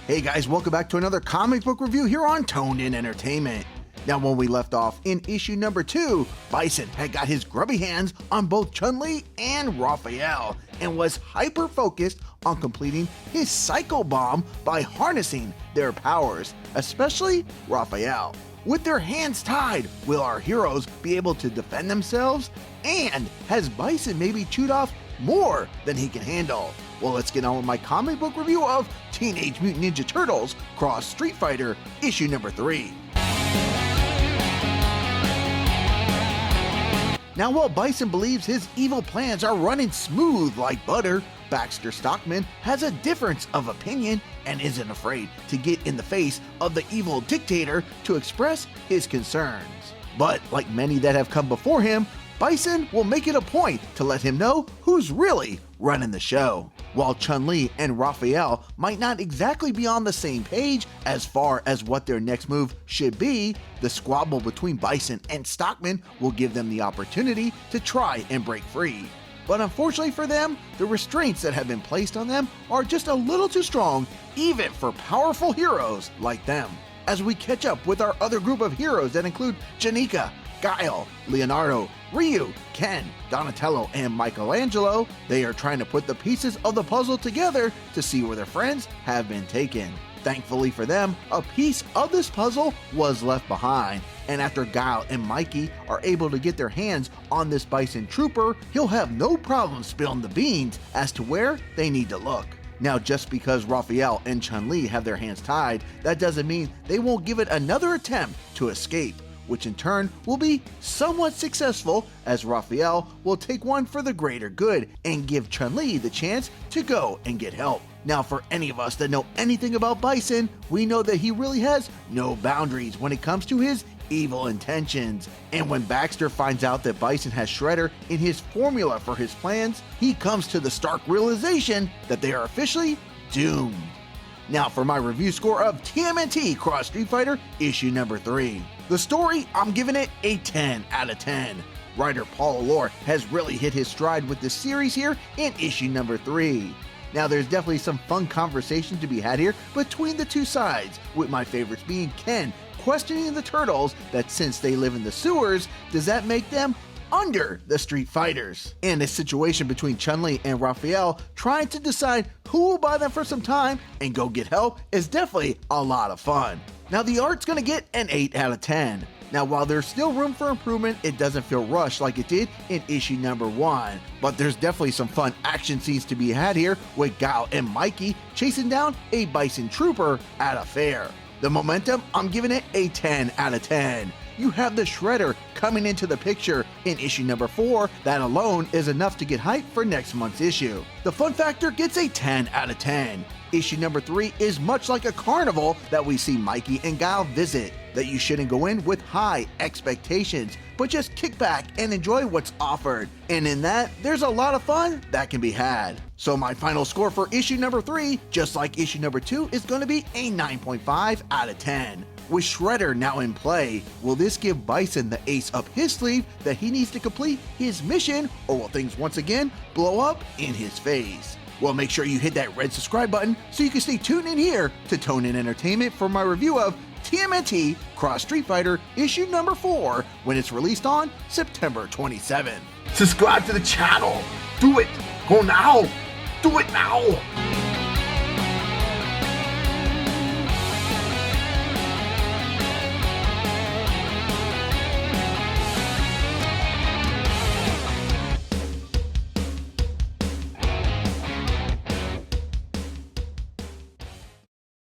Hey guys, welcome back to another comic book review here on Tmnt Entertainment. Now, when we left off in issue number 2, Bison had got his grubby hands on both Chun-Li and Raphael and was hyper-focused on completing his Psycho Bomb by harnessing their powers, especially Raphael. With their hands tied, will our heroes be able to defend themselves? And has Bison maybe chewed off more than he can handle? Well, let's get on with my comic book review of Teenage Mutant Ninja Turtles Cross Street Fighter issue number 3. Now, while Bison believes his evil plans are running smooth like butter, Baxter Stockman has a difference of opinion and isn't afraid to get in the face of the evil dictator to express his concerns. But like many that have come before him, Bison will make it a point to let him know who's really running the show. While Chun-Li and Raphael might not exactly be on the same page as far as what their next move should be, the squabble between Bison and Stockman will give them the opportunity to try and break free. But unfortunately for them, the restraints that have been placed on them are just a little too strong, even for powerful heroes like them. As we catch up with our other group of heroes that include Janika, Guile, Leonardo, Ryu, Ken, Donatello, and Michelangelo, they are trying to put the pieces of the puzzle together to see where their friends have been taken. Thankfully for them, a piece of this puzzle was left behind, and after Guile and Mikey are able to get their hands on this Bison Trooper, he'll have no problem spilling the beans as to where they need to look. Now, just because Raphael and Chun-Li have their hands tied, that doesn't mean they won't give it another attempt to escape, which in turn will be somewhat successful, as Raphael will take one for the greater good and give Chun-Li the chance to go and get help. Now, for any of us that know anything about Bison, we know that he really has no boundaries when it comes to his evil intentions. And when Baxter finds out that Bison has Shredder in his formula for his plans, he comes to the stark realization that they are officially doomed. Now for my review score of Tmnt Cross Street Fighter issue number 3. The story, I'm giving it a 10 out of 10. Writer Paul Allor has really hit his stride with this series here in issue number 3. Now there's definitely some fun conversation to be had here between the two sides, with my favorites being Ken questioning the Turtles that since they live in the sewers, does that make them under the Street Fighters? And a situation between Chun-Li and Raphael trying to decide who will buy them for some time and go get help is definitely a lot of fun. Now the art's gonna get an 8 out of 10. Now while there's still room for improvement, it doesn't feel rushed like it did in issue number 1. But there's definitely some fun action scenes to be had here with Guile and Mikey chasing down a Bison Trooper at a fair. The momentum, I'm giving it a 10 out of 10. You have the Shredder coming into the picture in issue number 4. That alone is enough to get hyped for next month's issue. The fun factor gets a 10 out of 10. Issue number 3 is much like a carnival that we see Mikey and Guile visit, that you shouldn't go in with high expectations, but just kick back and enjoy what's offered. And in that, there's a lot of fun that can be had. So my final score for issue number 3, just like issue number 2, is going to be a 9.5 out of 10. With Shredder now in play, will this give Bison the ace up his sleeve that he needs to complete his mission, or will things once again blow up in his face? Well, make sure you hit that red subscribe button so you can stay tuned in here to Tmnt Entertainment for my review of Tmnt Cross Street Fighter issue number 4 when it's released on September 27th. Subscribe to the channel. Do it. Go now. Do it now.